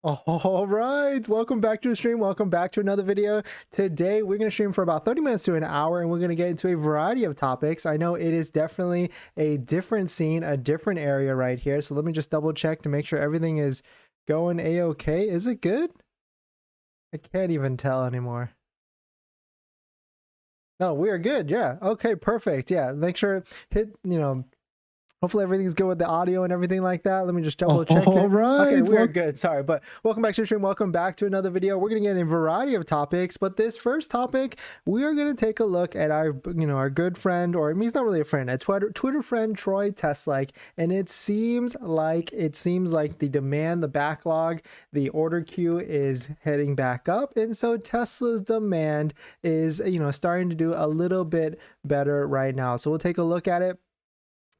All right, welcome back to the stream. Welcome back to another video. Today, we're going to stream for about 30 minutes to an hour, and we're going to get into a variety of topics. I know it is definitely a different scene, a different area right here. So let me just double check to make sure everything is going a-okay. Is it good? I can't even tell anymore. No, we are good. Yeah. Okay, perfect. Yeah, make sure hit, hopefully everything's good with the audio and everything like that. Let me just double check All here. right. Okay, we are good. Sorry, but welcome back to the stream. Welcome back to another video. We're gonna get in a variety of topics, but this first topic, we are gonna take a look at our, our good friend, or I mean, he's not really a friend, a Twitter friend, Troy Teslike, and it seems like the demand, the backlog, the order queue is heading back up, and so Tesla's demand is, starting to do a little bit better right now. So we'll take a look at it.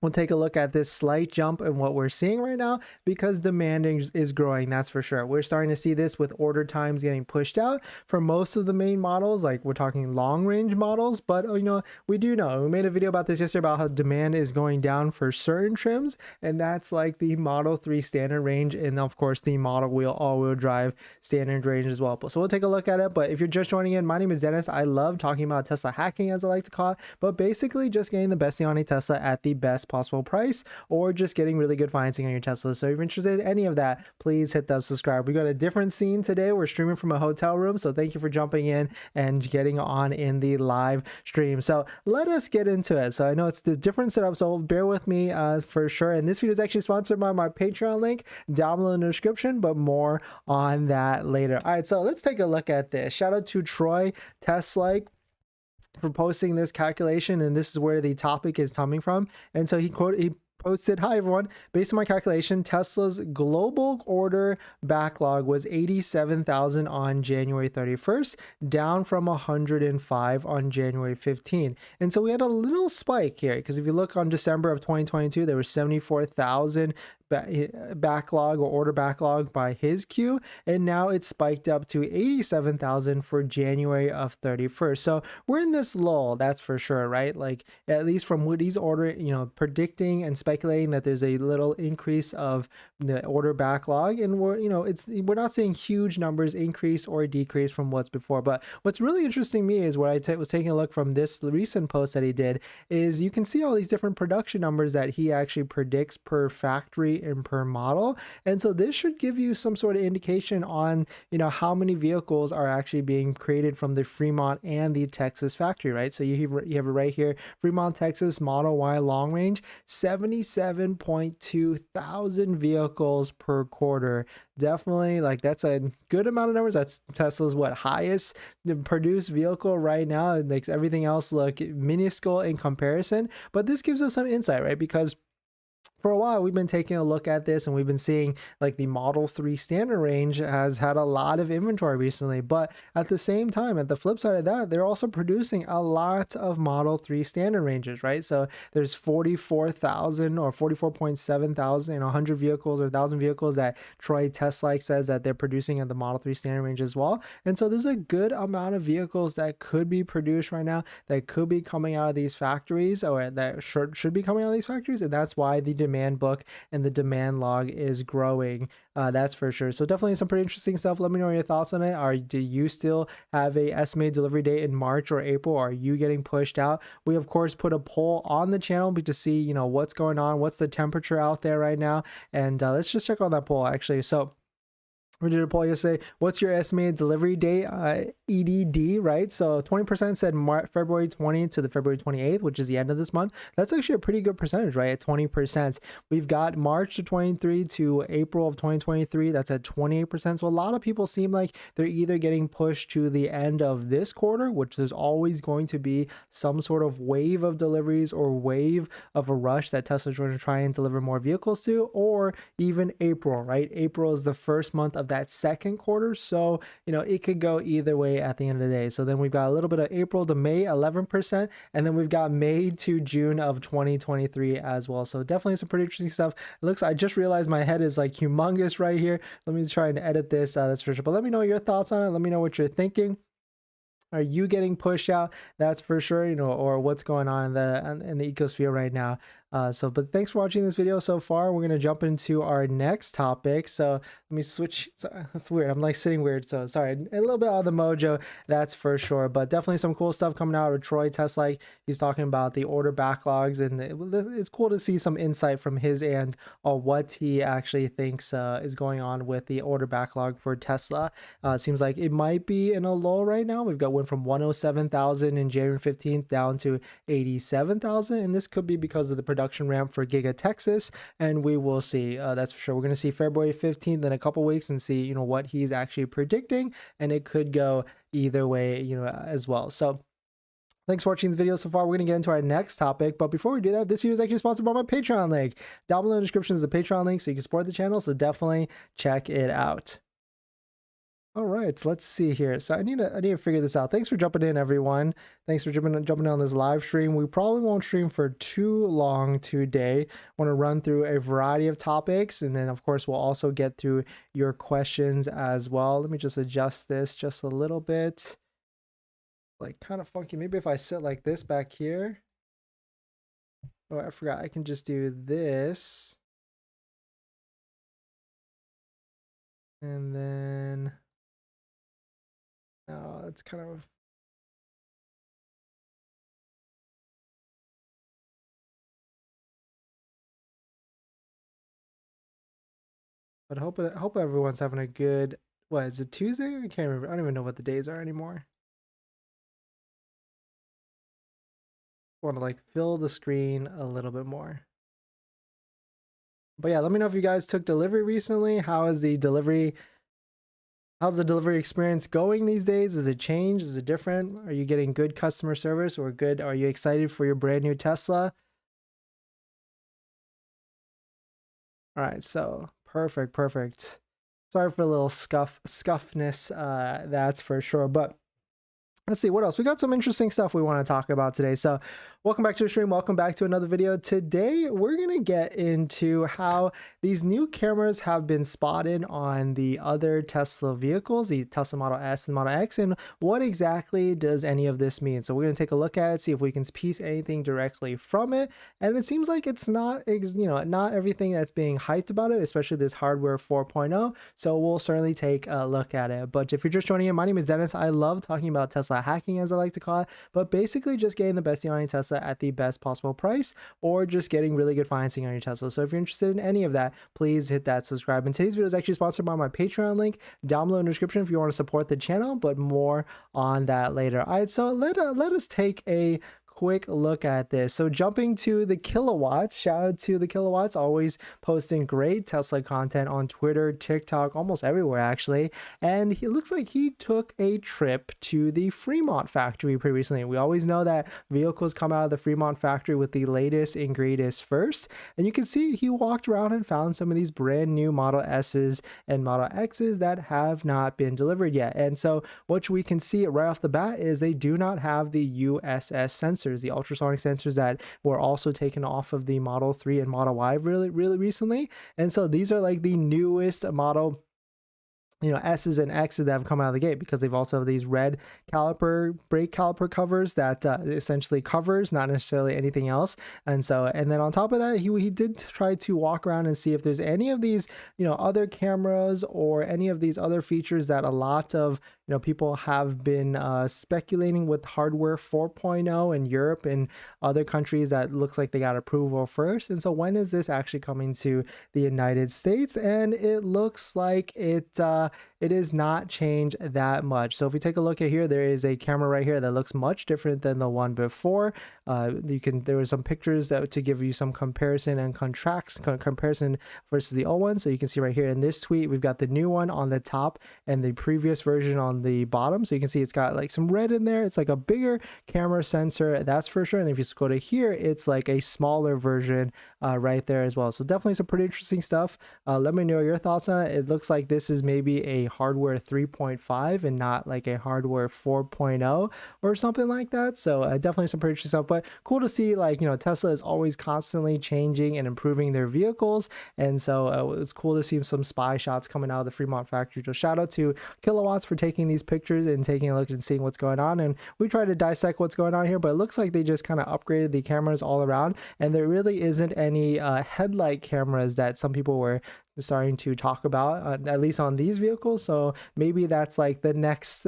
We'll take a look at this slight jump in what we're seeing right now because demand is growing, that's for sure. We're starting to see this with order times getting pushed out for most of the main models, like we're talking long range models, but we do know, we made a video about this yesterday about how demand is going down for certain trims, and that's like the Model 3 standard range, and of course the Model Wheel all-wheel drive standard range as well. So we'll take a look at it, but if you're just joining in, my name is Dennis. I love talking about Tesla hacking, as I like to call it, but basically just getting the best Ioniq Tesla at the best possible price, or just getting really good financing on your Tesla. So if you're interested in any of that, please hit that subscribe. We got a different scene today. We're streaming from a hotel room, so thank you for jumping in and getting on in the live stream. So let us get into it. So I know it's the different setup, so bear with me for sure. And this video is actually sponsored by my Patreon link down below in the description, but more on that later. All right, so let's take a look at this. Shout out to Troy Teslike for posting this calculation, and this is where the topic is coming from. And so he posted, "Hi everyone, based on my calculation, Tesla's global order backlog was 87,000 on January 31st, down from 105 on January 15. And so we had a little spike here, because if you look on December of 2022, there was 74,000 backlog or order backlog by his queue, and now it's spiked up to 87,000 for January of 31st. So we're in this lull, that's for sure, right? Like, at least from what he's ordering, predicting and speculating that there's a little increase of the order backlog, and we're not seeing huge numbers increase or decrease from what's before. But what's really interesting to me is what I was taking a look from this recent post that he did, is you can see all these different production numbers that he actually predicts per factory and per model. And so this should give you some sort of indication on how many vehicles are actually being created from the Fremont and the Texas factory, right? So you have it right here, Fremont, Texas, Model Y long range, 77.2 thousand vehicles per quarter. Definitely, like, that's a good amount of numbers. That's Tesla's highest produced vehicle right now. It makes everything else look minuscule in comparison, but this gives us some insight, right? Because for a while we've been taking a look at this, and we've been seeing like the Model 3 standard range has had a lot of inventory recently, but at the same time, at the flip side of that, they're also producing a lot of Model 3 standard ranges, right? So there's 44,000 or 44.7 thousand, 100 vehicles or 1,000 vehicles that Troy Teslike says that they're producing at the Model 3 standard range as well. And so there's a good amount of vehicles that could be produced right now, that could be coming out of these factories, or that should be coming out of these factories, and that's why the demand book and the demand log is growing, that's for sure. So definitely some pretty interesting stuff. Let me know your thoughts on it. Do you still have a estimated delivery date in March or April? Are you getting pushed out? We of course put a poll on the channel to see what's going on, what's the temperature out there right now, and let's just check on that poll actually. So we did a poll yesterday. What's your estimated delivery date? EDD, right? So 20% said February 20th to the February 28th, which is the end of this month. That's actually a pretty good percentage, right? At 20%. We've got March to 23 to April of 2023. That's at 28%. So a lot of people seem like they're either getting pushed to the end of this quarter, which is always going to be some sort of wave of deliveries or wave of a rush that Tesla's going to try and deliver more vehicles to, or even April, right? April is the first month of that second quarter, so it could go either way at the end of the day. So then we've got a little bit of April to May, 11%, and then we've got May to June of 2023 as well. So definitely some pretty interesting stuff. I just realized my head is like humongous right here. Let me try and edit this, that's for sure. But let me know your thoughts on it. Let me know what you're thinking. Are you getting pushed out? That's for sure, or what's going on in the ecosphere right now. But thanks for watching this video so far. We're going to jump into our next topic. So let me switch. That's weird. I'm like sitting weird. So sorry, a little bit out of the mojo, that's for sure. But definitely some cool stuff coming out of Troy Tesla. He's talking about the order backlogs, and it's cool to see some insight from his end on what he actually thinks is going on with the order backlog for Tesla. It seems like it might be in a lull right now. We've went from 107,000 in January 15th down to 87,000, and this could be because of the production ramp for Giga Texas, and we will see. That's for sure. We're going to see February 15th in a couple weeks and see what he's actually predicting, and it could go either way as well. So thanks for watching this video so far. We're going to get into our next topic, but before we do that, this video is actually sponsored by my Patreon link. Down below in the description is a Patreon link so you can support the channel, so definitely check it out. All right, let's see here. So I need to figure this out. Thanks for jumping in, everyone. Thanks for jumping in on this live stream. We probably won't stream for too long today. I want to run through a variety of topics, and then of course we'll also get through your questions as well. Let me just adjust this just a little bit. Like kind of funky. Maybe if I sit like this back here. Oh, I forgot. I can just do this. And then oh, it's kind of but I hope everyone's having a good, what is it, Tuesday? I can't remember. I don't even know what the days are anymore. I want to like fill the screen a little bit more. But yeah, let me know if you guys took delivery recently. How's the delivery experience going these days? Is it changed? Is it different? Are you getting good customer service or good? Are you excited for your brand new Tesla? All right, so perfect. Sorry for a little scuffness, that's for sure. But let's see what else. We got some interesting stuff we want to talk about today. So welcome back to the stream. Welcome back to another video. Today, we're going to get into how these new cameras have been spotted on the other Tesla vehicles, the Tesla Model S and Model X, and what exactly does any of this mean? So we're going to take a look at it, see if we can piece anything directly from it. And it seems like it's not, not everything that's being hyped about it, especially this hardware 4.0. So we'll certainly take a look at it. But if you're just joining in, my name is Dennis. I love talking about Tesla hacking, as I like to call it, but basically just getting the best deal on your Tesla at the best possible price, or just getting really good financing on your Tesla. So if you're interested in any of that, please hit that subscribe. And today's video is actually sponsored by my Patreon link down below in the description if you want to support the channel, but more on that later. All right, so let us take a quick look at this. So jumping to the Kilowatts, shout out to the Kilowatts, always posting great Tesla content on Twitter, TikTok, almost everywhere actually. And it looks like he took a trip to the Fremont factory pretty recently. We always know that vehicles come out of the Fremont factory with the latest and greatest first. And you can see he walked around and found some of these brand new Model S's and Model X's that have not been delivered yet. And so what we can see right off the bat is they do not have the USS sensors, the ultrasonic sensors that were also taken off of the Model 3 and Model Y really recently. And so these are like the newest model S's and X's that have come out of the gate, because they've also have these red brake caliper covers that essentially covers, not necessarily anything else. And then on top of that, he did try to walk around and see if there's any of these other cameras or any of these other features that a lot of people have been speculating with hardware 4.0 in Europe and other countries that looks like they got approval first. And so when is this actually coming to the United States? And it looks like it is not changed that much. So if we take a look at here, there is a camera right here that looks much different than the one before. There were some pictures that to give you some comparison and comparison versus the old one. So you can see right here in this tweet, we've got the new one on the top and the previous version on the bottom. So you can see it's got like some red in there. It's like a bigger camera sensor, that's for sure. And if you go to here, it's like a smaller version right there as well. So definitely some pretty interesting stuff. Let me know your thoughts on it. It looks like this is maybe a hardware 3.5 and not like a hardware 4.0 or something like that. So definitely some pretty interesting stuff, but cool to see, like, Tesla is always constantly changing and improving their vehicles. And so it's cool to see some spy shots coming out of the Fremont factory. So shout out to Kilowatts for taking these pictures and taking a look and seeing what's going on, and we try to dissect what's going on here, but it looks like they just kind of upgraded the cameras all around, and there really isn't any headlight cameras that some people were starting to talk about, at least on these vehicles. So maybe that's like the next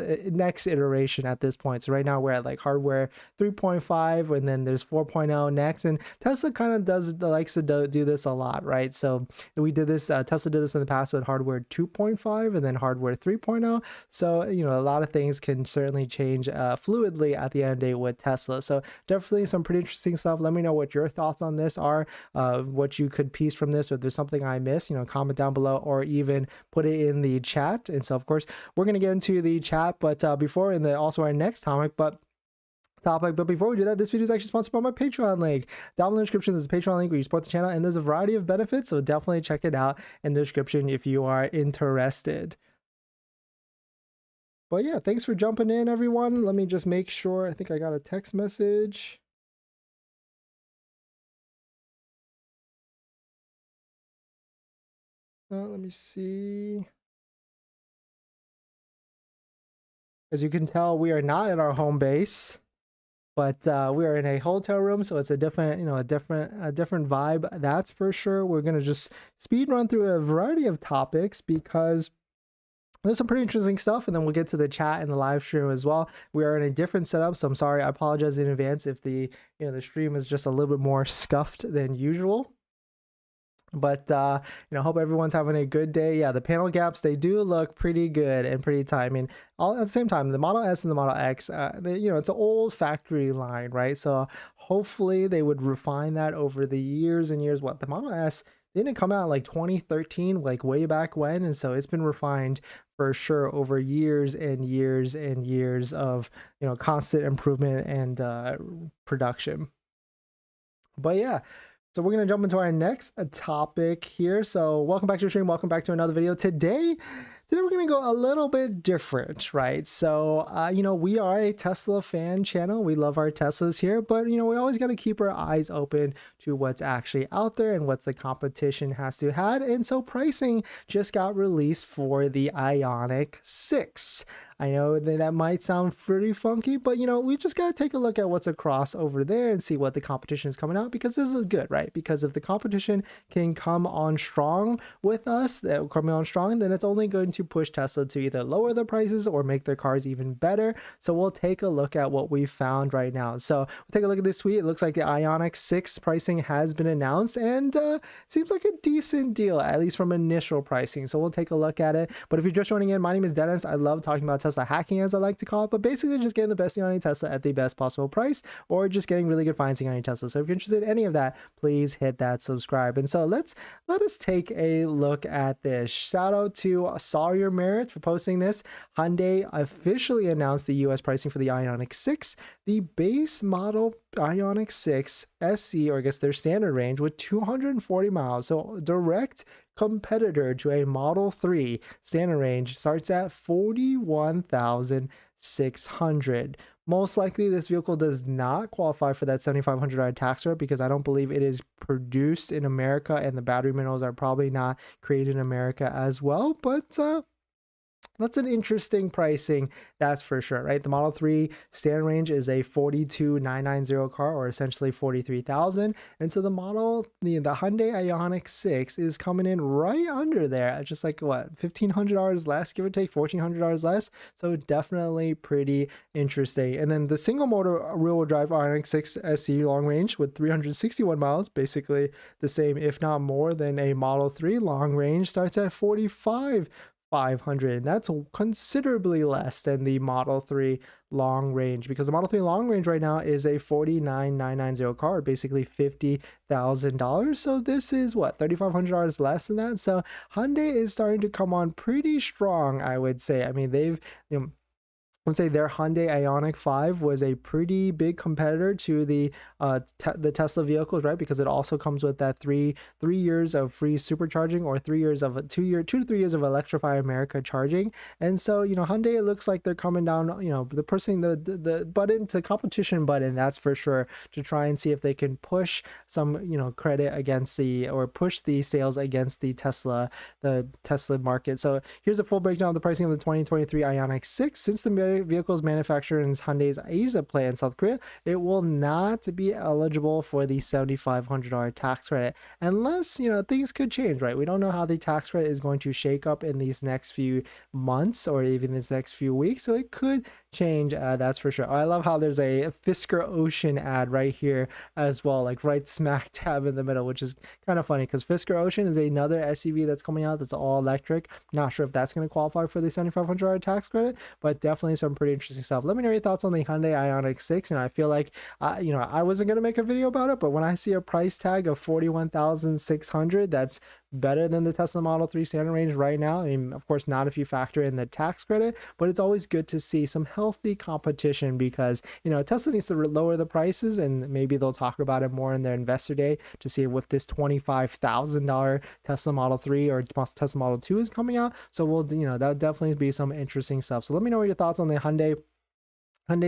iteration at this point. So right now we're at like hardware 3.5, and then there's 4.0 next, and Tesla kind of likes to do this a lot, right? So we did this, Tesla did this in the past with hardware 2.5 and then hardware 3.0. So you know, a lot of things can certainly change fluidly at the end of the day with Tesla. So definitely some pretty interesting stuff. Let me know what your thoughts on this are, what you could piece from this, or if there's something I missed, you know, comment down below or even put it in the chat. And so of course we're going to get into the chat, but before, in the also our next topic, but before we do that, this video is actually sponsored by my Patreon link. Down in the description, there's a Patreon link where you support the channel, and there's a variety of benefits, so definitely check it out in the description if you are interested. But yeah, thanks for jumping in, everyone. Let me just make sure. I think I got a text message. Let me see. As you can tell, we are not at our home base, but we are in a hotel room, so it's a different, you know, a different vibe, that's for sure. We're gonna just speed run through a variety of topics because there's some pretty interesting stuff, and then we'll get to the chat and the live stream as well. We are in a different setup, so I'm sorry, I apologize in advance if the, you know, the stream is just a little bit more scuffed than usual. But you know, hope everyone's having a good day. Yeah, the panel gaps, they do look pretty good and pretty tight. I mean, all at the same time, the Model S and the Model X, you know, it's an old factory line, right? So hopefully they would refine that over the years and years. What, the Model S didn't come out like 2013, like way back when, and so it's been refined for sure over years and years and years of, you know, constant improvement and production. But yeah, so we're going to jump into our next topic here. So welcome back to the stream. Welcome back to another video. Today we're going to go a little bit different, right? So, you know, we are a Tesla fan channel. We love our Teslas here, but, you know, we always got to keep our eyes open to what's actually out there and what's the competition has to have. And so pricing just got released for the Ioniq 6. I know that might sound pretty funky, but you know, we just got to take a look at what's across over there and see what the competition is coming out, because this is good, right? Because if the competition can come on strong with us, then it's only going to push Tesla to either lower the prices or make their cars even better. So we'll take a look at what we found right now. So we'll take a look at this tweet. It looks like the Ioniq 6 pricing has been announced, and seems like a decent deal, at least from initial pricing. So we'll take a look at it. But if you're just joining in, my name is Dennis. I love talking about Tesla hacking, as I like to call it, but basically just getting the best deal on your Tesla at the best possible price, or just getting really good financing on your Tesla. So if you're interested in any of that, please hit that subscribe. And so let us take a look at this. Shout out to Sawyer Merritt for posting this. Hyundai officially announced the US pricing for the Ioniq 6. The base model Ioniq 6 SE, or I guess their standard range, with 240 miles, so direct competitor to a Model 3 standard range, starts at 41,600. Most likely this vehicle does not qualify for that $7,500 tax credit, because I don't believe it is produced in America, and the battery minerals are probably not created in America as well. But that's an interesting pricing, that's for sure, right? The Model 3 standard range is a 42,990 car, or essentially 43,000, and so the Hyundai Ioniq 6 is coming in right under there at just like what, $1,500 less, give or take, $1,400 less. So definitely pretty interesting. And then the single motor rear-wheel drive Ioniq 6 SE long range with 361 miles, basically the same if not more than a Model 3 long range, starts at 45,500. That's considerably less than the Model 3 long range, because the Model 3 long range right now is a 49,990 car, basically $50,000. So this is what, $3,500 less than that. So Hyundai is starting to come on pretty strong, I would say. I mean, they've, you know, would say their Hyundai Ioniq 5 was a pretty big competitor to the Tesla vehicles, right? Because it also comes with that three years of free supercharging, or 3 years of 2 to 3 years of Electrify America charging. And so, you know, Hyundai, it looks like they're coming down, you know, they're pushing the button, to competition button, that's for sure, to try and see if they can push some, you know, credit against the, or push the sales against the Tesla market. So here's a full breakdown of the pricing of the 2023 Ioniq 6. Since the vehicles manufactured in Hyundai's Asia plant in South Korea, it will not be eligible for the $7,500 tax credit, unless, you know, things could change, right? We don't know how the tax credit is going to shake up in these next few months, or even this next few weeks, so it could change, that's for sure. I love how there's a Fisker Ocean ad right here as well, like right smack dab in the middle, which is kind of funny, because Fisker Ocean is another SUV that's coming out that's all electric. Not sure if that's going to qualify for the $7,500 tax credit, but definitely some pretty interesting stuff. Let me know your thoughts on the Hyundai Ioniq 6. And I feel like, you know, I wasn't going to make a video about it, but when I see a price tag of $41,600, that's better than the Tesla Model 3 standard range right now. I mean, of course, not if you factor in the tax credit, but it's always good to see some healthy competition, because, you know, Tesla needs to lower the prices, and maybe they'll talk about it more in their investor day, to see if this $25,000 Tesla Model 3 or Tesla Model 2 is coming out. So we'll, you know, that'll definitely be some interesting stuff. So let me know your thoughts on the Hyundai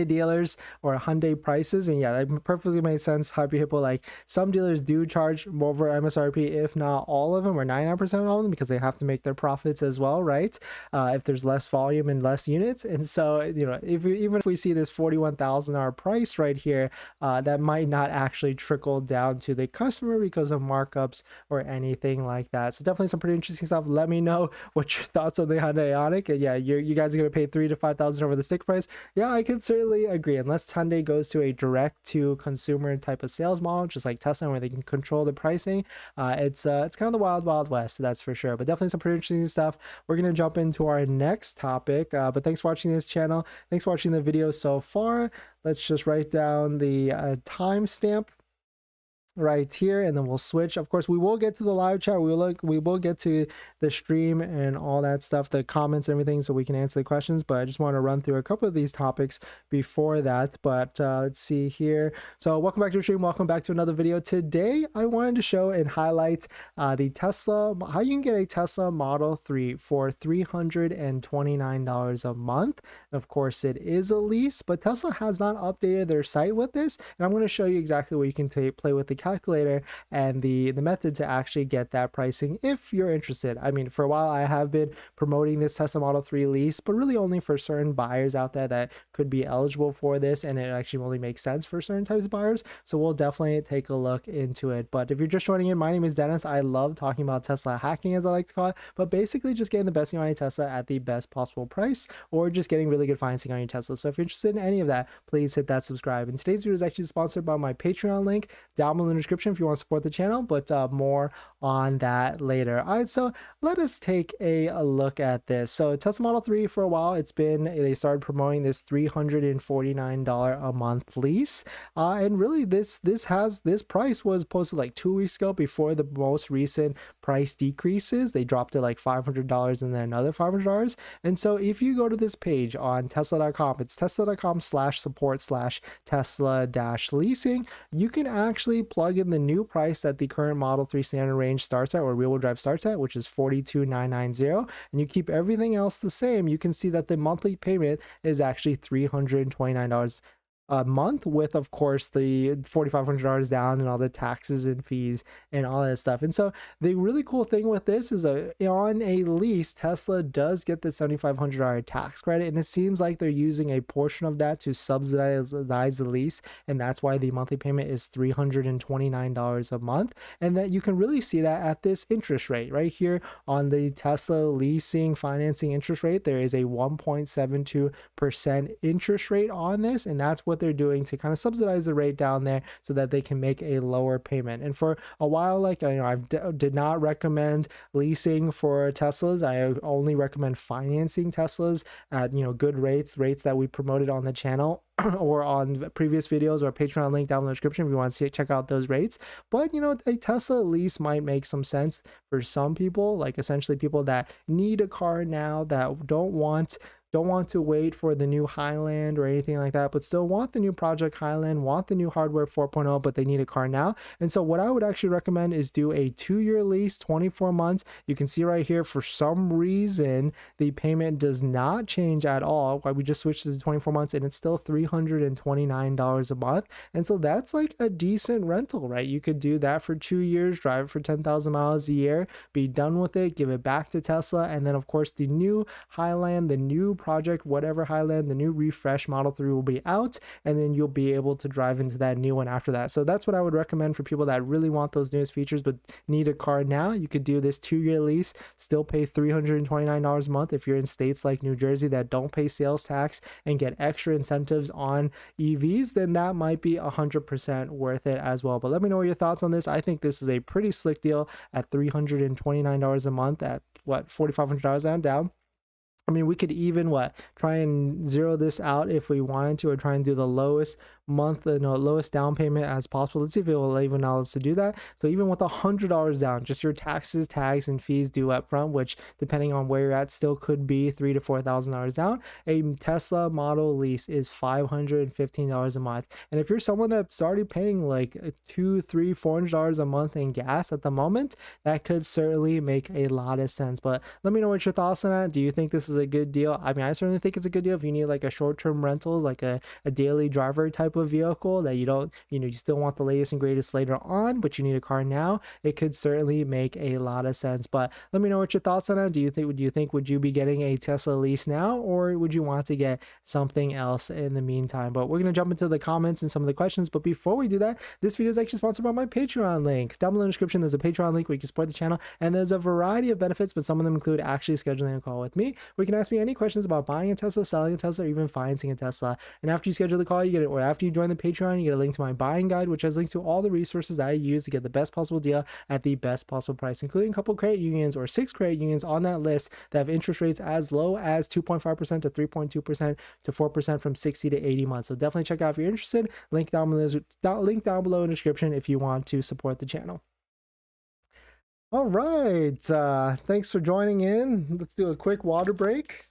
dealers or Hyundai prices. And yeah, that perfectly makes sense. Happy Hippo, like, some dealers do charge over MSRP, if not all of them, or 99% of all of them, because they have to make their profits as well, right? If there's less volume and less units. And so, you know, even if we see this $41,000 price right here, that might not actually trickle down to the customer because of markups or anything like that. So definitely some pretty interesting stuff. Let me know what your thoughts on the Hyundai Ioniq. And yeah, you guys are gonna pay $3,000 to $5,000 over the stick price. Yeah, I can certainly agree, unless Hyundai goes to a direct to consumer type of sales model, just like Tesla, where they can control the pricing. It's kind of the wild west, that's for sure. But definitely some pretty interesting stuff. We're gonna jump into our next topic, but thanks for watching this channel. Thanks for watching the video so far. Let's just write down the timestamp right here, and then we'll switch. Of course, we will get to the live chat. We will get to the stream and all that stuff, the comments and everything, so we can answer the questions. But I just want to run through a couple of these topics before that. But let's see here. So welcome back to the stream. Welcome back to another video. Today I wanted to show and highlight the Tesla, how you can get a Tesla Model 3 for $329 a month. And of course, it is a lease, but Tesla has not updated their site with this, and I'm going to show you exactly what you can play with the calculator and the method to actually get that pricing if you're interested. I mean, for a while I have been promoting this Tesla Model 3 lease, but really only for certain buyers out there that could be eligible for this, and it actually only makes sense for certain types of buyers. So we'll definitely take a look into it. But if you're just joining in, my name is Dennis. I love talking about Tesla hacking, as I like to call it, but basically just getting the best on your Tesla at the best possible price, or just getting really good financing on your Tesla. So if you're interested in any of that, please hit that subscribe. And today's video is actually sponsored by my Patreon link down below in the description if you want to support the channel, but more on that later. All right, so let us take a look at this. So Tesla Model 3, for a while, they started promoting this $349 a month lease, and really this price was posted like 2 weeks ago, before the most recent price decreases. They dropped it like $500 and then another $500. And so if you go to this page on tesla.com, it's tesla.com/support/tesla-leasing, you can actually plug in the new price that the current Model 3 standard range starts at, or rear-wheel drive starts at, which is $42,990, and you keep everything else the same. You can see that the monthly payment is actually $329 a month, with of course the $4,500 down and all the taxes and fees and all that stuff. And so the really cool thing with this is on a lease, Tesla does get the $7,500 tax credit, and it seems like they're using a portion of that to subsidize the lease, and that's why the monthly payment is $329 a month. And that you can really see that at this interest rate right here on the Tesla leasing financing interest rate. There is a 1.72% interest rate on this, and that's what they're doing to kind of subsidize the rate down there so that they can make a lower payment. And for a while, like, you know, I did not recommend leasing for Teslas. I only recommend financing Teslas at, you know, good rates that we promoted on the channel or on previous videos, or Patreon link down in the description if you want to check out those rates. But, you know, a Tesla lease might make some sense for some people, like essentially people that need a car now, that don't want don't want to wait for the new Highland or anything like that, but still want the new Project Highland, want the new hardware 4.0, but they need a car now. And so what I would actually recommend is do a 2-year lease, 24 months. You can see right here, for some reason, the payment does not change at all. We just switched to 24 months and it's still $329 a month. And so that's like a decent rental, right? You could do that for 2 years, drive it for 10,000 miles a year, be done with it, give it back to Tesla. And then of course the new Highland, the new Project whatever Highland, the new refresh Model 3 will be out, and then you'll be able to drive into that new one after that. So that's what I would recommend for people that really want those newest features but need a car now. You could do this 2-year lease, still pay $329 a month if you're in states like New Jersey that don't pay sales tax and get extra incentives on EVs, then that might be 100% worth it as well. But let me know your thoughts on this. I think this is a pretty slick deal at $329 a month at what, $4,500 down. I mean, we could even try and zero this out if we wanted to, or try and do the lowest lowest down payment as possible. Let's see if it will even allow us to do that. So even with $100 down, just your taxes, tags, and fees due up front, which depending on where you're at still could be $3,000 to $4,000 down, a Tesla Model lease is $515 a month. And if you're someone that's already paying like $200, $300, $400 a month in gas at the moment, that could certainly make a lot of sense. But let me know what your thoughts on that. Do you think this is a good deal? I mean, I certainly think it's a good deal if you need like a short-term rental, like a daily driver type of vehicle that you don't, you still want the latest and greatest later on, but you need a car now. It could certainly make a lot of sense. But let me know what your thoughts on that. Would you be getting a Tesla lease now, or would you want to get something else in the meantime? But we're going to jump into the comments and some of the questions. But before we do that, this video is actually sponsored by my Patreon link. Down below in the description, there's a Patreon link where you can support the channel, and there's a variety of benefits, but some of them include actually scheduling a call with me, where you can ask me any questions about buying a Tesla, selling a Tesla, or even financing a Tesla. And after you schedule the call, you get it, or after you join the Patreon, you get a link to my buying guide, which has links to all the resources that I use to get the best possible deal at the best possible price, including a couple credit unions or 6 credit unions on that list that have interest rates as low as 2.5% to 3.2% to 4% from 60 to 80 months. So definitely check out if you're interested. Link down below in the description if you want to support the channel. All right, thanks for joining in. Let's do a quick water break.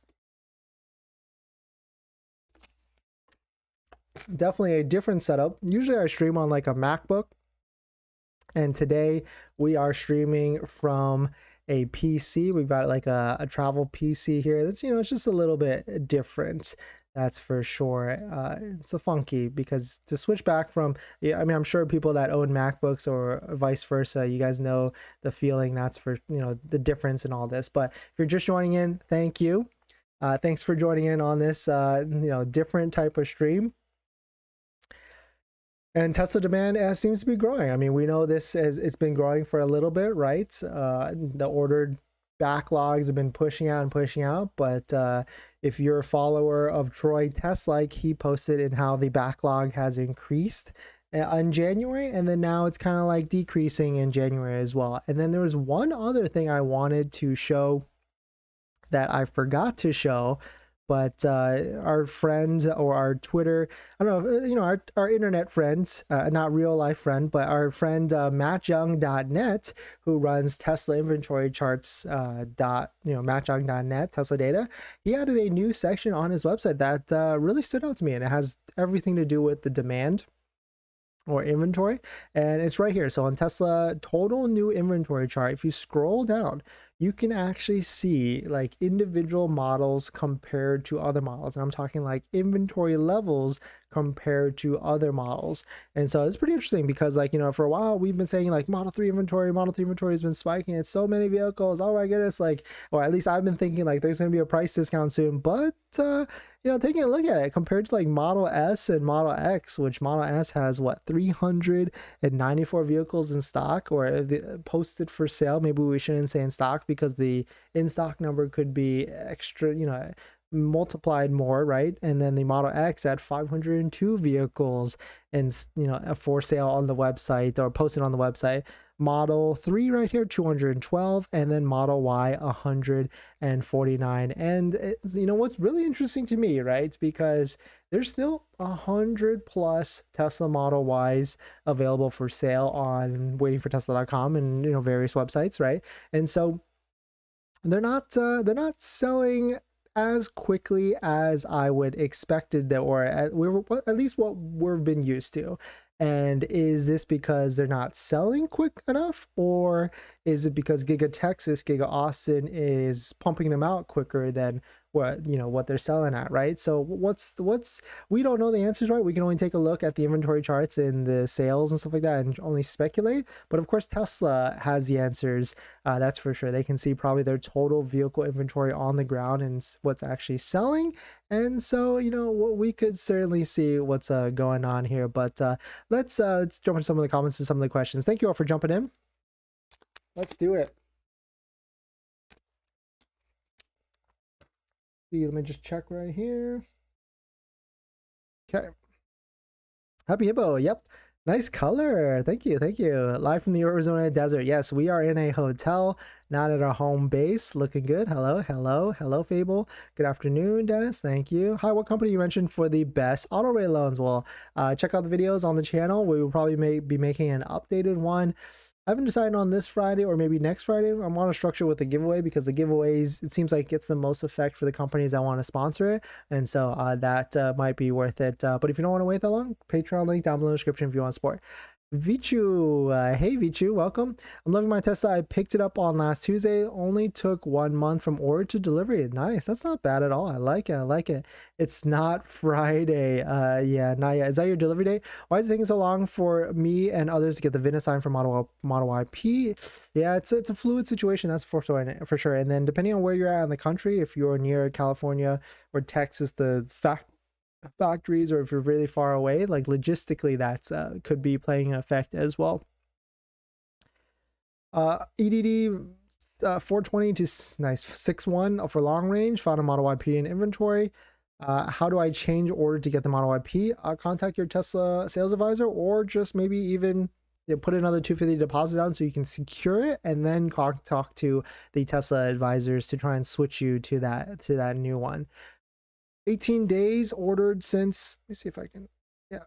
Definitely a different setup. Usually I stream on like a MacBook, and today we are streaming from a PC. We've got like a travel PC here. That's, it's just a little bit different, that's for sure. It's a funky, because to switch back from, I mean, I'm sure people that own MacBooks or vice versa, you guys know the feeling. That's for, the difference in all this. But if you're just joining in, thank you. Thanks for joining in on this different type of stream. And Tesla demand seems to be growing. I mean, we know this it's been growing for a little bit, right? The ordered backlogs have been pushing out, but if you're a follower of Troy Tesla, he posted in how the backlog has increased in January, and then now it's kind of like decreasing in January as well. And then there was one other thing I wanted to show that I forgot to show, but our friends, or our Twitter, I don't know, our internet friends, not real life friend, but our friend MattYoung.net, who runs Tesla inventory charts, MattYoung.net, Tesla data, he added a new section on his website that really stood out to me, and it has everything to do with the demand or inventory, and it's right here. So on Tesla total new inventory chart, if you scroll down, you can actually see like individual models compared to other models, and I'm talking like inventory levels compared to other models. And so it's pretty interesting, because like, for a while we've been saying like Model 3 inventory has been spiking. It's so many vehicles, oh my goodness, like, or at least I've been thinking like there's going to be a price discount soon. But taking a look at it compared to like Model S and Model X, which Model S has what, 394 vehicles in stock, or posted for sale. Maybe we shouldn't say in stock, because the in stock number could be extra, multiplied more, right? And then the Model X at 502 vehicles and for sale on the website, or posted on the website. Model 3 right here 212, and then Model Y 149. And what's really interesting to me, right, because there's still 100+ Tesla Model Ys available for sale on waitingfortesla.com and various websites, right? And so they're not selling as quickly as I would expected that, or at least what we've been used to. And is this because they're not selling quick enough, or is it because Giga Texas, Giga Austin is pumping them out quicker than what they're selling at, right? So what's we don't know the answers, right? We can only take a look at the inventory charts and the sales and stuff like that and only speculate. But of course Tesla has the answers, that's for sure. They can see probably their total vehicle inventory on the ground and what's actually selling. And so we could certainly see what's going on here. But let's jump into some of the comments and some of the questions. Thank you all for jumping in. Let's do it. Let me just check right here. Okay. Happy Hippo. Yep. Nice color. Thank you. Thank you. Live from the Arizona desert. Yes, we are in a hotel, not at our home base. Looking good. Hello. Hello. Hello, Fable. Good afternoon, Dennis. Thank you. Hi, what company you mentioned for the best auto rate loans? Well, check out the videos on the channel. We will probably be making an updated one. I haven't decided on this Friday or maybe next Friday. I want to structure with the giveaway because the giveaways, it seems like gets the most effect for the companies that want to sponsor it. And so that might be worth it. But if you don't want to wait that long, Patreon link down below in the description if you want support. Vichu, hey Vichu, welcome. I'm loving my Tesla. I picked it up on last Tuesday. Only took 1 month from order to delivery. Nice. That's not bad at all. I like it. I like it. It's not Friday. Yeah, not yet. Is that your delivery date? Why is it taking so long for me and others to get the VIN assigned for Model IP? Yeah, it's a fluid situation. That's for sure. And then depending on where you're at in the country, if you're near California or Texas, the factories, or if you're really far away, like logistically, that's could be playing an effect as well. EDD 420 to nice 61 for long range. Found a Model IP in inventory. How do I change order to get the Model IP? Contact your Tesla sales advisor, or just maybe even put another $250 deposit down so you can secure it, and then talk to the Tesla advisors to try and switch you to that new one. 18 days ordered since, let me see if I can, yeah,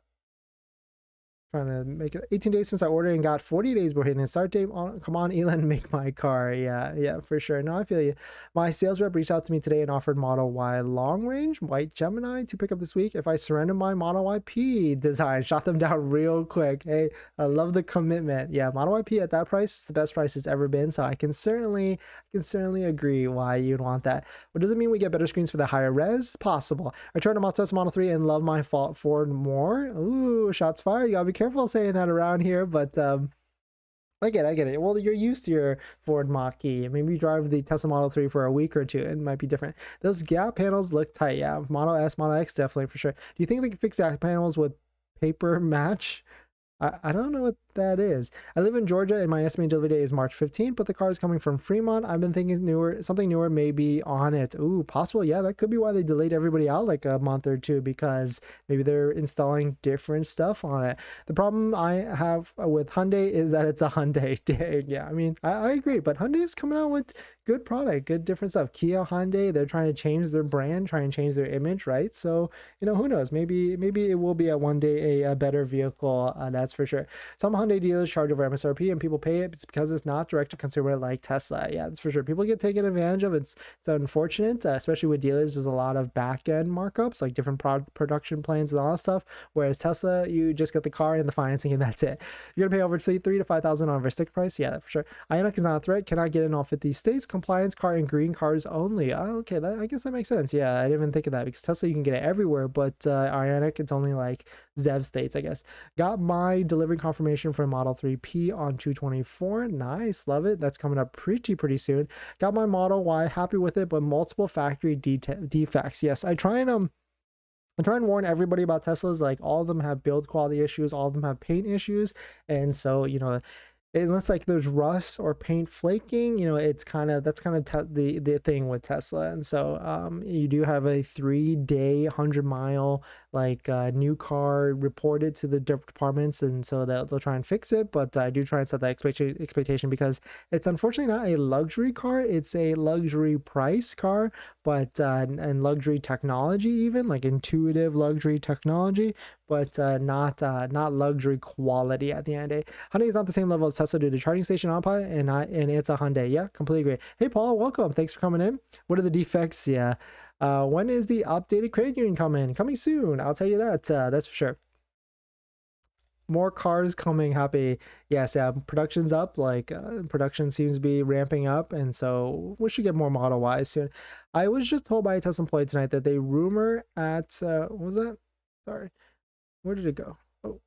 trying to make it 18 days since I ordered and got 40 days before hitting the start date. Come on, Elon, make my car. Yeah, for sure. No, I feel you. My sales rep reached out to me today and offered Model Y long range white Gemini to pick up this week if I surrender my Model IP design. Shot them down real quick. Hey, I love the commitment. Yeah, Model IP at that price is the best price it's ever been, so I can certainly agree why you'd want that. But does it mean we get better screens for the higher res? Possible. I tried a Tesla Model 3 and love my Ford more. Ooh, shots fired. You gotta be careful saying that around here, but I get it. Well, you're used to your Ford Mach-E. Maybe you drive the Tesla Model 3 for a week or two, it might be different. Those gap panels look tight. Yeah, Model S, Model X, definitely for sure. Do you think they can fix gap panels with paper match? I don't know what that is. I live in Georgia and my estimated delivery date is March 15th, but the car is coming from Fremont. I've been thinking something newer may be on it. Ooh, possible. Yeah, that could be why they delayed everybody out like a month or two, because maybe they're installing different stuff on it. The problem I have with Hyundai is that it's a Hyundai day. Yeah, I mean, I agree, but Hyundai is coming out with good product, good different stuff. Kia, Hyundai, they're trying to change their brand, trying to change their image, right? So, who knows? Maybe it will be one day a better vehicle, that's for sure. Some Hyundai dealers charge over MSRP and people pay it. It's because it's not direct to consumer like Tesla. Yeah, that's for sure. People get taken advantage of. It's unfortunate, especially with dealers. There's a lot of back end markups, like different production plans and all that stuff. Whereas Tesla, you just get the car and the financing, and that's it. You're gonna pay over $3,000 to $5,000 on a sticker price. Yeah, for sure. Ioniq is not a threat. Cannot get in all 50 states. Compliance car and green cars only. Oh, okay, I guess that makes sense. Yeah, I didn't even think of that, because Tesla you can get it everywhere, but Ioniq, it's only like ZEV states, I guess. Got my delivery confirmation for Model 3P on 2/24. Nice, love it. That's coming up pretty soon. Got my Model Y, happy with it, but multiple factory defects. Yes, I try and warn everybody about Teslas. Like, all of them have build quality issues, all of them have paint issues, and so unless like there's rust or paint flaking, it's that's kind of the thing with Tesla. And so you do have a 3-day 100-mile new car reported to the departments, and so they'll try and fix it. But I do try and set that expectation, because it's unfortunately not a luxury car. It's a luxury price car, but and luxury technology, even like intuitive luxury technology, but not luxury quality at the end of the day. Hyundai is not the same level as Tesla due to charging station autopilot, and it's a Hyundai. Yeah, completely agree. Hey Paul, welcome. Thanks for coming in. What are the defects? Yeah. When is the updated credit union coming soon? I'll tell you that, that's for sure. More cars coming, happy. Yes, yeah, production's up, like production seems to be ramping up, and so we should get more Model Y soon. I was just told by a Tesla employee tonight that they rumor at what was that, sorry, where did it go? Oh,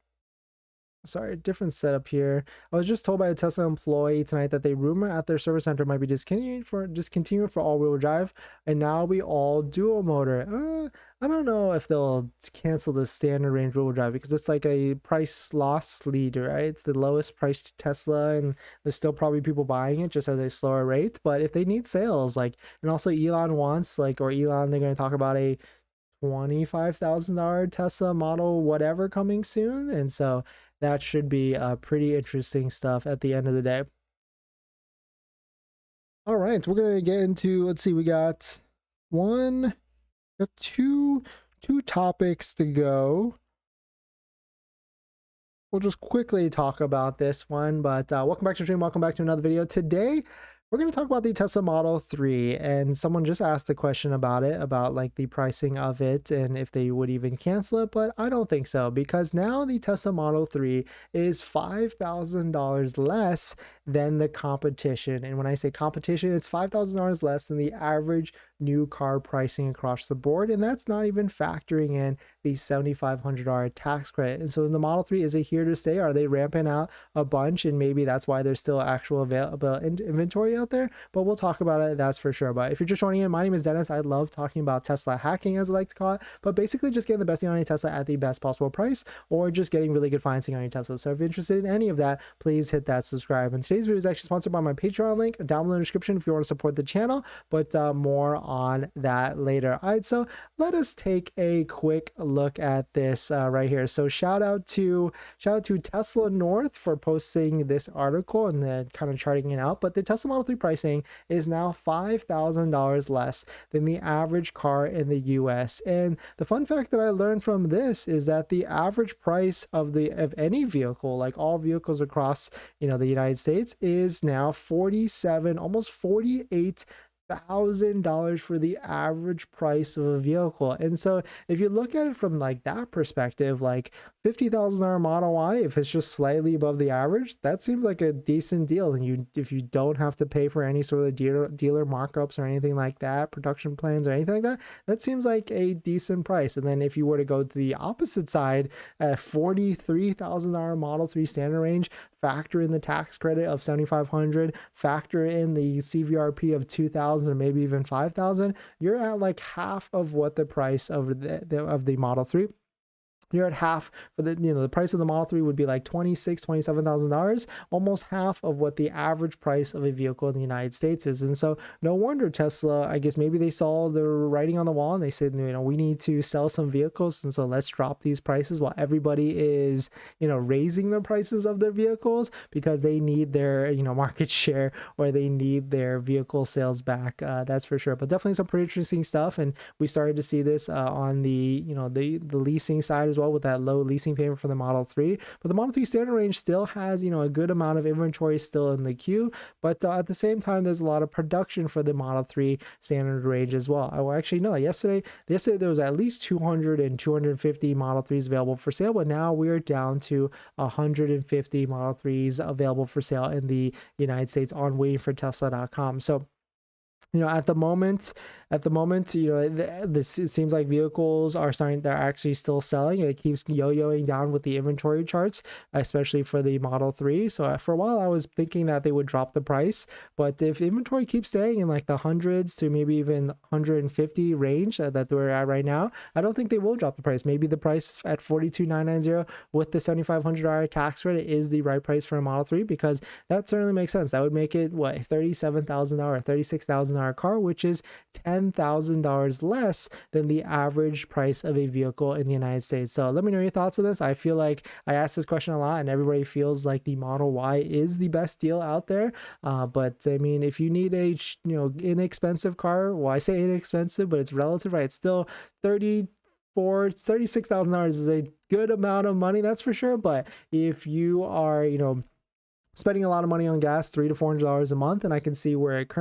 sorry, different setup here. I was just told by a Tesla employee tonight that they rumor at their service center might be discontinued for all-wheel drive, and now we all dual motor. I don't know if they'll cancel the standard range wheel drive because it's like a price loss leader, right? It's the lowest priced Tesla, and there's still probably people buying it just at a slower rate. But if they need sales, like, and also Elon wants, like, or Elon, they're going to talk about a $25,000 Tesla model whatever coming soon, and so that should be pretty interesting stuff at the end of the day. All right, we're gonna get into, let's see, we got two topics to go. We'll just quickly talk about this one, but welcome back to the stream. Welcome back to another video. Today we're going to talk about the Tesla Model 3, and someone just asked the question about it, about like the pricing of it and if they would even cancel it, but I don't think so, because now the Tesla Model 3 is $5,000 less than the competition. And when I say competition, it's $5,000 less than the average new car pricing across the board, and that's not even factoring in the $7,500 tax credit. And so the Model 3, is it here to stay? Are they ramping out a bunch, and maybe that's why there's still actual available inventory out there? But we'll talk about it, that's for sure. But if you're just joining in, my name is Dennis. I love talking about Tesla hacking, as I like to call it, but basically just getting the best deal on your Tesla at the best possible price, or just getting really good financing on your Tesla. So if you're interested in any of that, please hit that subscribe. And today's video is actually sponsored by my Patreon link down below in the description if you want to support the channel, but more on that later. All right, so let us take a quick look at this right here. So shout out to Tesla North for posting this article and then kind of charting it out. But the Tesla Model 3 pricing is now $5,000 less than the average car in the US. And the fun fact that I learned from this is that the average price of any vehicle, like all vehicles across, you know, the United States, is now almost $48,000 for the average price of a vehicle. And so if you look at it from like that perspective, like $50,000 Model Y, if it's just slightly above the average, that seems like a decent deal. And if you don't have to pay for any sort of dealer markups or anything like that, production plans or anything like that, that seems like a decent price. And then if you were to go to the opposite side, a $43,000 Model 3 standard range, factor in the tax credit of $7,500, factor in the CVRP of $2,000 or maybe even $5,000, you're at like half of what the price of the Model 3. You're at half for the price of the Model 3 would be like $27,000, almost half of what the average price of a vehicle in the United States is. And so no wonder Tesla, I guess maybe they saw the writing on the wall and they said, we need to sell some vehicles, and so let's drop these prices while everybody is, raising the prices of their vehicles, because they need their, market share, or they need their vehicle sales back. That's for sure. But definitely some pretty interesting stuff, and we started to see this on the, the leasing side as well, with that low leasing payment for the Model 3. But the Model 3 standard range still has, a good amount of inventory still in the queue, but at the same time, there's a lot of production for the Model 3 standard range as well. Oh, actually, no, yesterday there was at least 200 and 250 Model 3s available for sale, but now we're down to 150 Model 3s available for sale in the United States on waitingfortesla.com. So, at the moment, it seems like vehicles they're actually still selling. It keeps yo-yoing down with the inventory charts, especially for the Model 3. So for a while, I was thinking that they would drop the price, but if inventory keeps staying in like the hundreds to maybe even 150 range that we're at right now, I don't think they will drop the price. Maybe the price at $42,990 with the $7,500 tax credit is the right price for a Model 3, because that certainly makes sense. That would make it what, $37,000 or $36,000 car, which is $10,000 less than the average price of a vehicle in the United States. So let me know your thoughts on this. I feel like I ask this question a lot, and everybody feels like the Model Y is the best deal out there. But I mean, if you need a inexpensive car, well, I say inexpensive, but it's relative, right? It's still $36,000 is a good amount of money, that's for sure. But if you are, spending a lot of money on gas, $300 to $400 a month, and I can see where it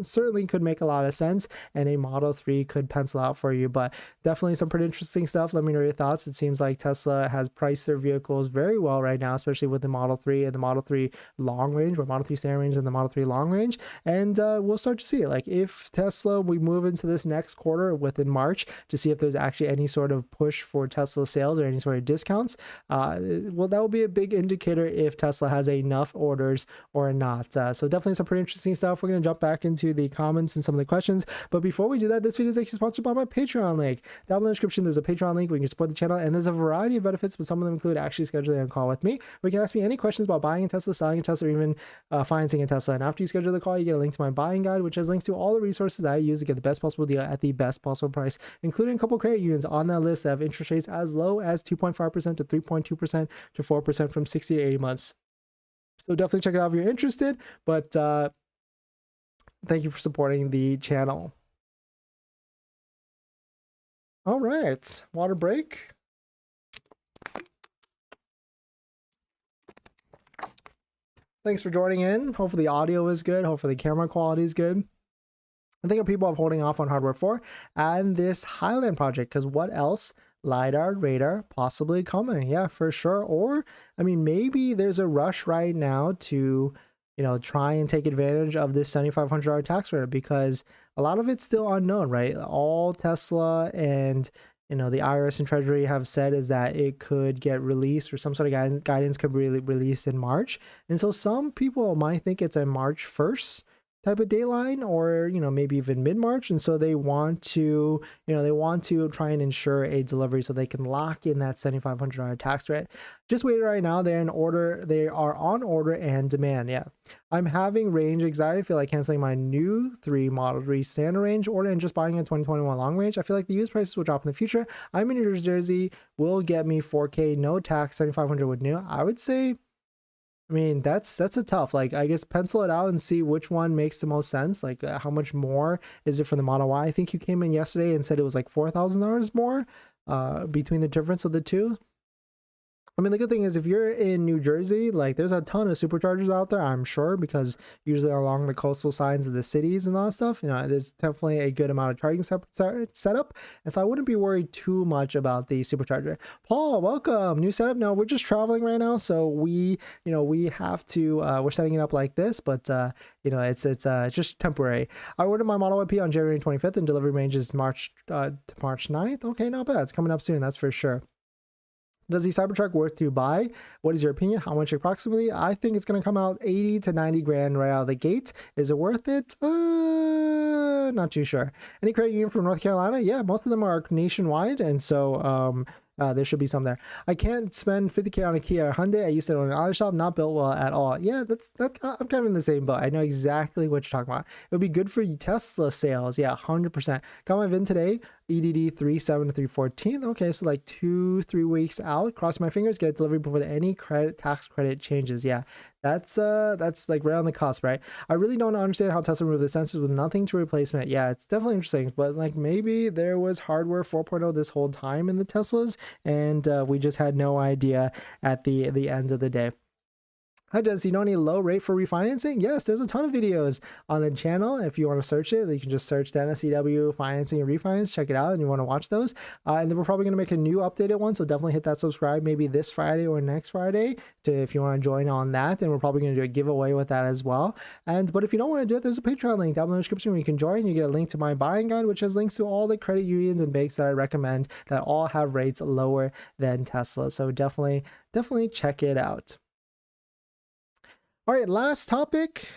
certainly could make a lot of sense, and a Model 3 could pencil out for you. But definitely some pretty interesting stuff. Let me know your thoughts. It seems like Tesla has priced their vehicles very well right now, especially with the Model 3 and the Model 3 long range, or Model 3 standard range and the Model 3 long range. And we'll start to see it. Like if Tesla, we move into this next quarter within March to see if there's actually any sort of push for Tesla sales or any sort of discounts, well, that will be a big indicator if Tesla has enough orders or not. So definitely some pretty interesting stuff. We're going to jump back into the comments and some of the questions, but before we do that, this video is actually sponsored by my Patreon link. Down in the description there's a Patreon link where you can support the channel, and there's a variety of benefits, but some of them include actually scheduling a call with me where you can ask me any questions about buying a Tesla, selling a Tesla, or even financing a Tesla. And after you schedule the call, you get a link to my buying guide, which has links to all the resources that I use to get the best possible deal at the best possible price, including a couple credit unions on that list that have interest rates as low as 2.5% to 3.2% to 4% from 60 to 80 months. So definitely check it out if you're interested, but thank you for supporting the channel. All right, water break. Thanks for joining in. Hopefully the audio is good. Hopefully the camera quality is good. I think people are holding off on hardware 4 and this Highland project, because what else? LiDAR, radar, possibly coming. Yeah, for sure. Or, I mean, maybe there's a rush right now to, you know, try and take advantage of this $7,500 tax credit, because a lot of it's still unknown, right? All Tesla and, you know, the IRS and Treasury have said is that it could get released, or some sort of guidance could be released in March. And so some people might think it's a March 1st type of dateline, or, you know, maybe even mid-March, and so they want to, you know, they want to try and ensure a delivery so they can lock in that $7,500 tax credit. Just waiting right now. They're in order. They are on order and demand. Yeah, I'm having range anxiety. I feel like canceling my new Model 3 standard range order and just buying a 2021 long range. I feel like the used prices will drop in the future. I'm in New Jersey, will get me 4K, no tax, 7,500 with new. I would say, I mean, that's a tough, like, I guess pencil it out and see which one makes the most sense. Like, how much more is it for the Model Y? I think you came in yesterday and said it was like $4,000 more between the difference of the two. I mean, the good thing is if you're in New Jersey, like there's a ton of superchargers out there, I'm sure, because usually along the coastal sides of the cities and all that stuff, you know, there's definitely a good amount of charging setup. And so I wouldn't be worried too much about the supercharger. Paul, welcome. New setup. No, we're just traveling right now. So we, you know, we have to, we're setting it up like this, but, you know, it's just temporary. I ordered my Model YP on January 25th and delivery range is March 9th. Okay, not bad. It's coming up soon. That's for sure. Does the Cybertruck worth to buy? What is your opinion? How much approximately? I think it's going to come out 80 to 90 grand right out of the gate. Is it worth it? Not too sure. Any credit union from North Carolina? Yeah, most of them are nationwide, and so there should be some there. I can't spend 50K on a Kia or Hyundai. I used to own an auto shop, not built well at all. Yeah, I'm kind of in the same boat. I know exactly what you're talking about. It would be good for Tesla sales. Yeah, 100%. Got my VIN today. EDD 37 to 314. Okay, so like 2-3 weeks out. Cross my fingers, get delivery before any tax credit changes. Yeah, that's like right on the cusp, right? I really don't understand how Tesla removed the sensors with nothing to replacement. Yeah, it's definitely interesting, but like maybe there was hardware 4.0 this whole time in the Teslas, and we just had no idea at the end of the day. Hi, Dennis. You know any low rate for refinancing? Yes, there's a ton of videos on the channel. If you want to search it, you can just search DennisCW financing and refinance. Check it out, and you want to watch those. And then we're probably going to make a new updated one, so definitely hit that subscribe maybe this Friday or next Friday if you want to join on that. And we're probably going to do a giveaway with that as well. But if you don't want to do it, there's a Patreon link down in the description where you can join. You get a link to my buying guide, which has links to all the credit unions and banks that I recommend that all have rates lower than Tesla. So definitely check it out. All right, last topic,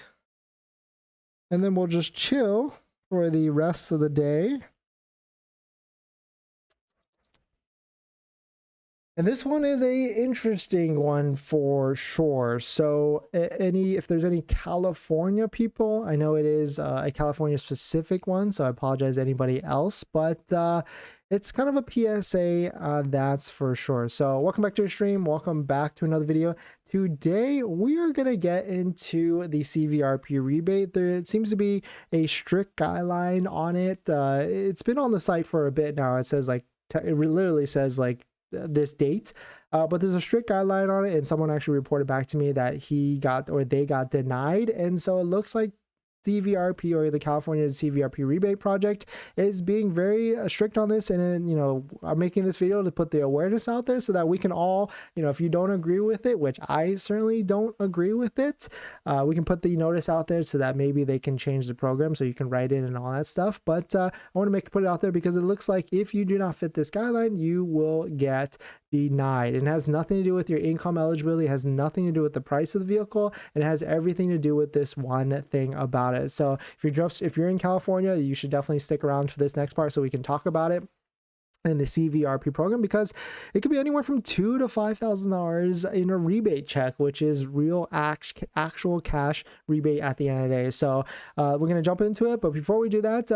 and then we'll just chill for the rest of the day. And this one is a interesting one for sure. So if there's any California people, I know it is a California specific one, so I apologize to anybody else, but it's kind of a PSA, that's for sure. So welcome back to the stream. Welcome back to another video. Today, we are going to get into the CVRP rebate. There seems to be a strict guideline on it. It's been on the site for a bit now. It says like, it literally says like this date, but there's a strict guideline on it, and someone actually reported back to me that they got denied, and so it looks like CVRP, or the California CVRP rebate project, is being very strict on this. And you know, I'm making this video to put the awareness out there so that we can all, you know, if you don't agree with it, which I certainly don't agree with it, we can put the notice out there so that maybe they can change the program, so you can write in and all that stuff. But I want to put it out there because it looks like if you do not fit this guideline, you will get denied. It has nothing to do with your income eligibility. It has nothing to do with the price of the vehicle. It has everything to do with this one thing about it. So if you're in California, you should definitely stick around for this next part so we can talk about it in the CVRP program, because it could be anywhere from $2,000 to $5,000 in a rebate check, which is real actual cash rebate at the end of the day. So we're going to jump into it, but before we do that,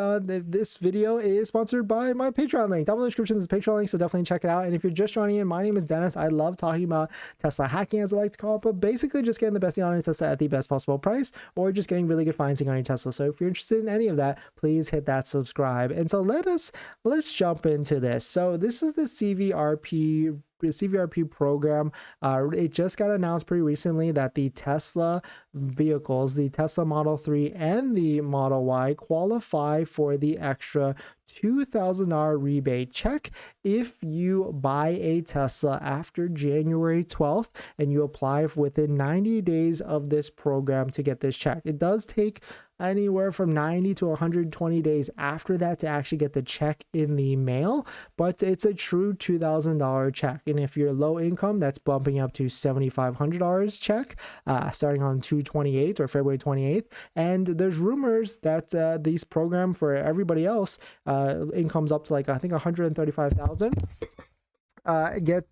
this video is sponsored by my Patreon link. Down in the description is a Patreon link, so definitely check it out. And if you're just joining in, my name is Dennis. I love talking about Tesla hacking, as I like to call it, but basically just getting the best deal on your Tesla at the best possible price, or just getting really good financing on your Tesla. So if you're interested in any of that, please hit that subscribe. And so let's jump into this. So this is the CVRP program. It just got announced pretty recently that the Tesla vehicles, the Tesla Model 3 and the Model Y, qualify for the extra $2,000 rebate check if you buy a Tesla after January 12th and you apply within 90 days of this program to get this check. It does take anywhere from 90 to 120 days after that to actually get the check in the mail, but it's a true $2,000 check. And if you're low income, that's bumping up to $7,500 check starting on 2/28 or February 28th. And there's rumors that these program for everybody else, incomes up to like I think 135,000. Get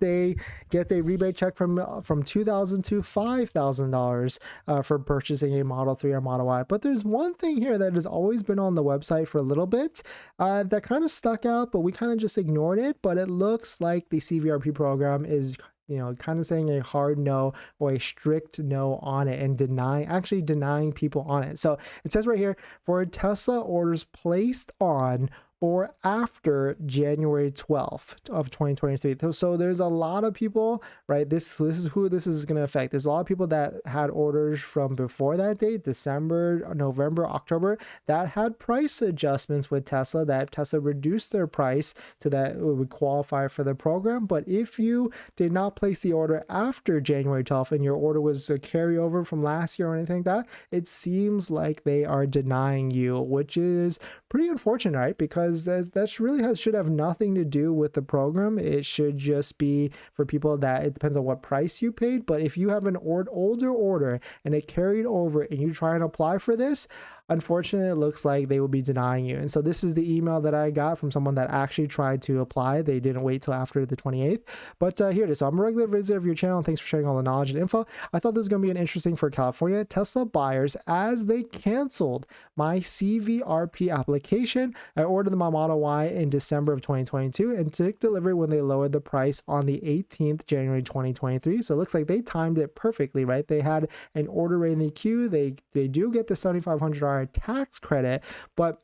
a rebate check from $2,000 to $5,000 for purchasing a Model 3 or Model Y. But there's one thing here that has always been on the website for a little bit that kind of stuck out, but we kind of just ignored it. But it looks like the CVRP program is, you know, kind of saying a hard no or a strict no on it, and denying people on it. So it says right here, for Tesla orders placed on or after January 12th of 2023. So there's a lot of people, right? This is who this is going to affect. There's a lot of people that had orders from before that date, December, November, October, that had price adjustments with Tesla, that Tesla reduced their price to that it would qualify for the program. But if you did not place the order after January 12th and your order was a carryover from last year or anything like that, it seems like they are denying you, which is pretty unfortunate, right? Because that really should have nothing to do with the program. It should just be for people that it depends on what price you paid. But if you have an older order and it carried over and you try and apply for this, unfortunately, it looks like they will be denying you. And so this is the email that I got from someone that actually tried to apply. They didn't wait till after the 28th. But here it is. So I'm a regular visitor of your channel, and thanks for sharing all the knowledge and info. I thought this was going to be an interesting for California Tesla buyers, as they canceled my CVRP application. I ordered my Model Y in December of 2022 and took delivery when they lowered the price on the 18th January 2023. So it looks like they timed it perfectly, right? They had an order right in the queue. They do get the $7,500 tax credit, but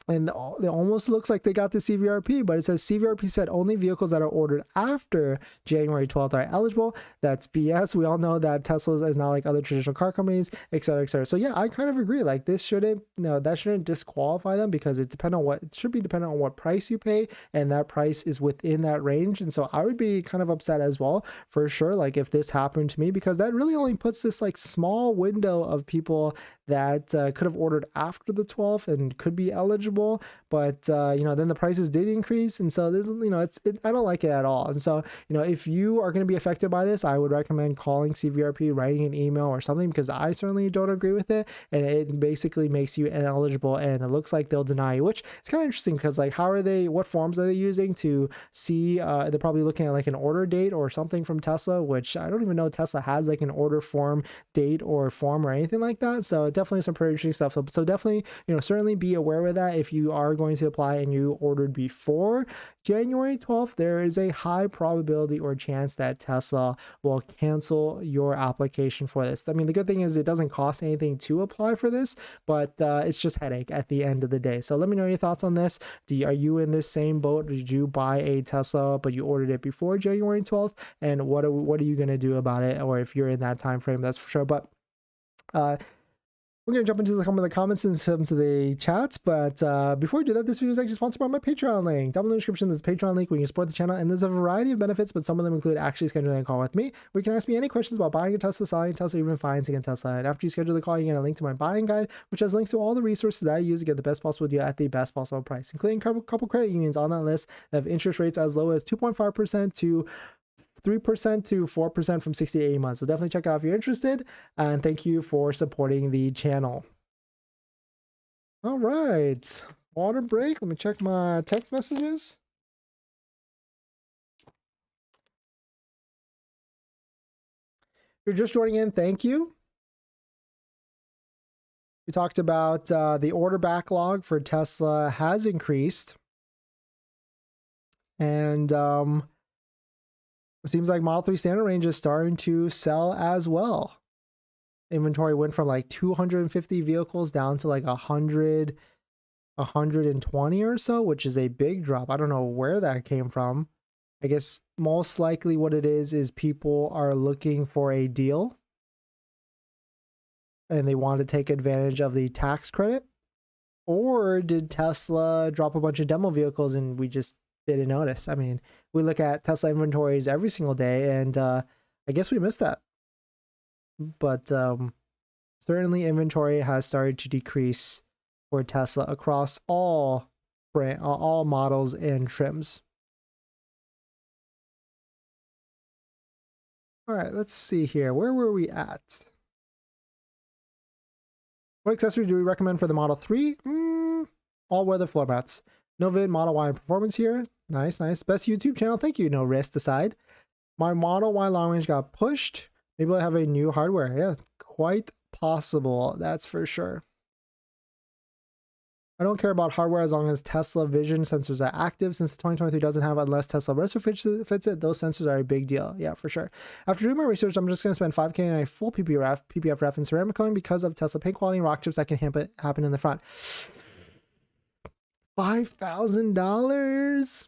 and it almost looks like they got the CVRP, but it says CVRP said only vehicles that are ordered after January 12th are eligible. That's BS. We all know that Tesla is not like other traditional car companies, et cetera, et cetera. So yeah, I kind of agree. Like this shouldn't, that shouldn't disqualify them, because it should be dependent on what price you pay, and that price is within that range. And so I would be kind of upset as well, for sure, like if this happened to me, because that really only puts this like small window of people that could have ordered after the 12th and could be eligible. But then the prices did increase, and so this, I don't like it at all. And so if you are going to be affected by this, I would recommend calling CVRP, writing an email or something, because I certainly don't agree with it, and it basically makes you ineligible, and it looks like they'll deny you, which is kind of interesting, because like what forms are they using to see? They're probably looking at like an order date or something from Tesla, which I don't even know Tesla has like an order form date or form or anything like that. So definitely some pretty interesting stuff. So definitely certainly be aware of that if you are going to apply and you ordered before January 12th, there is a high probability or chance that Tesla will cancel your application for this. I mean, the good thing is it doesn't cost anything to apply for this, but it's just headache at the end of the day. So let me know your thoughts on this. Are you in this same boat? Did you buy a Tesla but you ordered it before January 12th? And what are you going to do about it? Or if you're in that time frame, that's for sure. But we're going to jump into some of the comments and some of the chats, but before we do that, this video is actually sponsored by my Patreon link. Down in the description, there's a Patreon link where you can support the channel, and there's a variety of benefits, but some of them include actually scheduling a call with me, where you can ask me any questions about buying a Tesla, selling a Tesla, or even financing a Tesla. And after you schedule the call, you get a link to my buying guide, which has links to all the resources that I use to get the best possible deal at the best possible price, including a couple credit unions on that list that have interest rates as low as 2.5% to 3% to 4% from 60 to 80 months. So definitely check out if you're interested, and thank you for supporting the channel. All right, water break. Let me check my text messages. If you're just joining in, thank you. We talked about the order backlog for Tesla has increased. And it seems like Model 3 standard range is starting to sell as well. Inventory went from like 250 vehicles down to like 100, 120 or so, which is a big drop. I don't know where that came from. I guess most likely what it is people are looking for a deal and they want to take advantage of the tax credit. Or did Tesla drop a bunch of demo vehicles and we just didn't notice? I mean, we look at Tesla inventories every single day, and I guess we missed that. But certainly inventory has started to decrease for Tesla across all models and trims. All right, let's see here. Where were we at? What accessory do we recommend for the Model 3? All-weather floor mats. No vid, Model Y performance here. Nice, nice. Best YouTube channel. Thank you, No Risk Decide. My Model Y long range got pushed. Maybe I'll have a new hardware. Yeah, quite possible. That's for sure. I don't care about hardware as long as Tesla vision sensors are active. Since 2023 doesn't have, unless Tesla retrofits it, those sensors are a big deal. Yeah, for sure. After doing my research, I'm just going to spend $5K on a full PPF ref and ceramic coating because of Tesla paint quality and rock chips that can happen in the front. $5,000.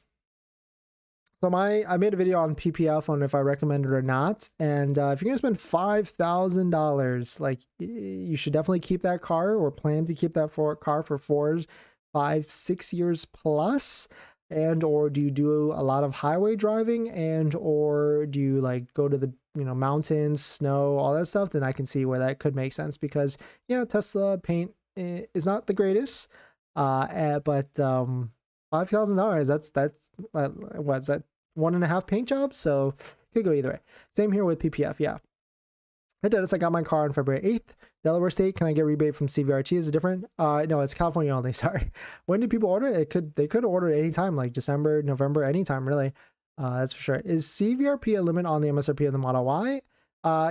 So I made a video on PPF on if I recommend it or not, and if you're gonna spend $5,000, like, you should definitely keep that car or plan to keep that car for 4, 5, 6 years plus. And or do you do a lot of highway driving, and or do you like go to the mountains, snow, all that stuff? Then I can see where that could make sense, because Tesla paint is not the greatest, but $5,000, that's what's that, 1.5 paint jobs? So could go either way. Same here with PPF. Yeah. Hey Dennis, I got my car on February 8th. Delaware State, can I get rebate from CVRT? Is it different? No, it's California only. Sorry. When do people order it? They could order it anytime, like December, November, anytime really. That's for sure. Is CVRP a limit on the MSRP of the Model Y?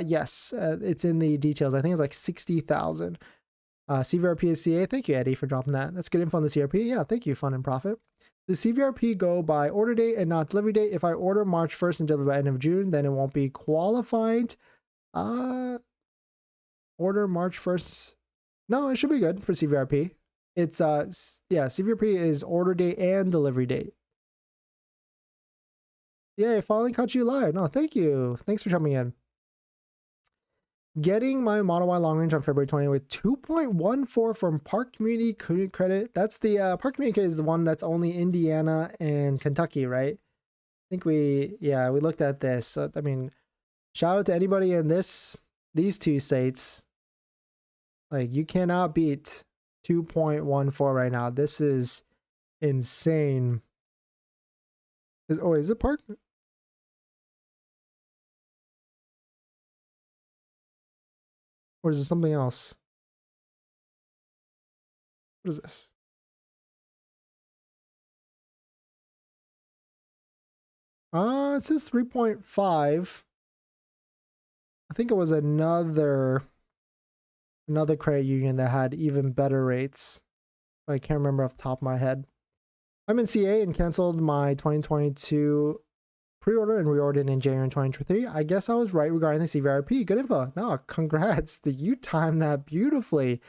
Yes, it's in the details. I think it's like 60,000. CVRP is CA. Thank you, Eddie, for dropping that. That's good info on the CRP. Yeah, thank you, Fun and Profit. Does CVRP go by order date and not delivery date? If I order March 1st and deliver by end of June, then it won't be qualified. Order March 1st. No, it should be good for CVRP. It's yeah, CVRP is order date and delivery date. Yeah, I finally caught you live. No, thank you. Thanks for coming in. Getting my Model Y long range on February 20th with 2.14 from Park Community Credit. That's the Park Community Credit is the one that's only Indiana and Kentucky, right? I think we looked at this. So, I mean, shout out to anybody in these two states. Like, you cannot beat 2.14 right now. This is insane. Is it Park? Or is it something else? What is this? It says 3.5. I think it was another credit union that had even better rates. I can't remember off the top of my head. I'm in CA and canceled my 2022 pre-order and reordered in January 2023. I guess I was right regarding the CVRP. Good info. No, congrats. You timed that beautifully.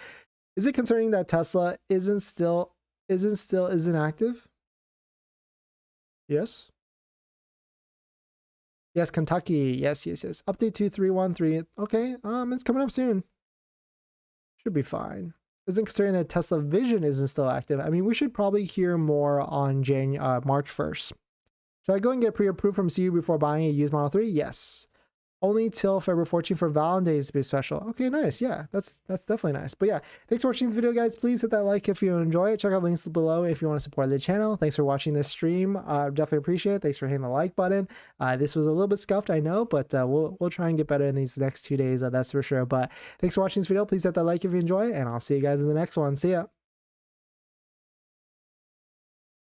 Is it concerning that Tesla isn't active? Yes. Yes, Kentucky. Yes. Update 2313. Okay. It's coming up soon. Should be fine. Isn't concerning that Tesla Vision isn't still active. I mean, we should probably hear more on March 1st. Should I go and get pre-approved from CU before buying a used Model 3? Yes. Only till February 14th for Valentine's to be special. Okay, nice. Yeah, that's definitely nice. But yeah, thanks for watching this video, guys. Please hit that like if you enjoy it. Check out links below if you want to support the channel. Thanks for watching this stream. Definitely appreciate it. Thanks for hitting the like button. This was a little bit scuffed, I know, but we'll try and get better in these next 2 days. That's for sure. But thanks for watching this video. Please hit that like if you enjoy it, and I'll see you guys in the next one. See ya.